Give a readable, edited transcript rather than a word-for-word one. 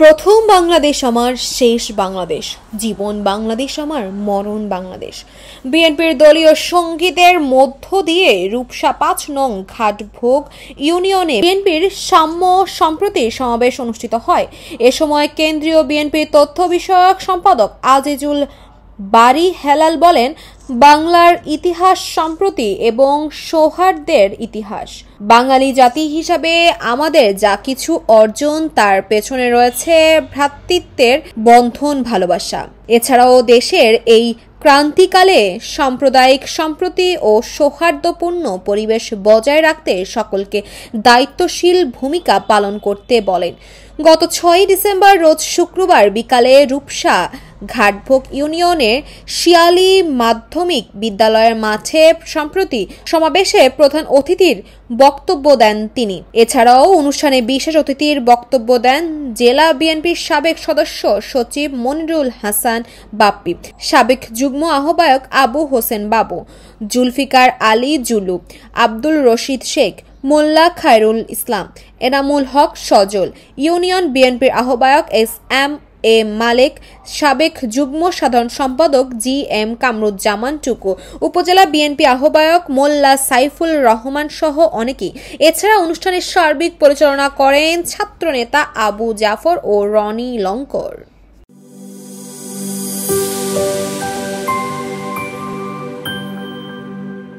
প্রথম বাংলাদেশ আমার, শেষ বাংলাদেশ, জীবন বাংলাদেশ আমার, মরণ বাংলাদেশ। বিএনপির দলীয় সঙ্গীতের মধ্য দিয়ে রূপসা ৫ নং ঘাটভোগ ইউনিয়নে বিএনপির সাম্য সম্প্রতি সমাবেশ অনুষ্ঠিত হয়। এ সময় কেন্দ্রীয় বিএনপির তথ্য বিষয়ক সম্পাদক আজিজুল বারী হেলাল বলেন, বাংলার ইতিহাস সম্প্রতি এবং সৌহার্দ্যের ইতিহাস। বাঙালি জাতি হিসাবে আমাদের যা কিছু অর্জন তার পেছনে রয়েছে ভ্রাতৃত্বের বন্ধন, ভালোবাসা। এছাড়াও দেশের এই ক্রান্তিকালে সাম্প্রদায়িক সম্প্রীতি ও সৌহার্দ্যপূর্ণ পরিবেশ বজায় রাখতে সকলকে দায়িত্বশীল ভূমিকা পালন করতে বলেন। গত ৬ ডিসেম্বর রোজ শুক্রবার বিকালে রূপসা ঘাটভোগ ইউনিয়নের শিয়ালী মাধ্যমিক বিদ্যালয়ের মাঠে সম্প্রতি সমাবেশে প্রধান অতিথির বক্তব্য দেন তিনি। এছাড়াও অনুষ্ঠানে বিশেষ অতিথির বক্তব্য দেন জেলা বিএনপির সাবেক সদস্য সচিব মনিরুল হাসান বাপ্পি, সাবেক যুগ্ম আহ্বায়ক আবু হোসেন বাবু, জুলফিকার আলী জুলু, আব্দুল রশিদ শেখ, মোল্লা খায়রুল ইসলাম, এনামুল হক সজল, ইউনিয়ন বিএনপির আহ্বায়ক এস.এম. মালেক, সাবেক যুগ্ম সাধারণ সম্পাদক জি.এম. কামরুজ্জামান টুকু, উপজেলা বিএনপি আহ্বায়ক মোল্লা সাইফুল রহমান সহ অনেকেই। এছাড়া অনুষ্ঠানের সার্বিক পরিচালনা করেন ছাত্রনেতা আবু জাফর ও রনি লঙ্কর।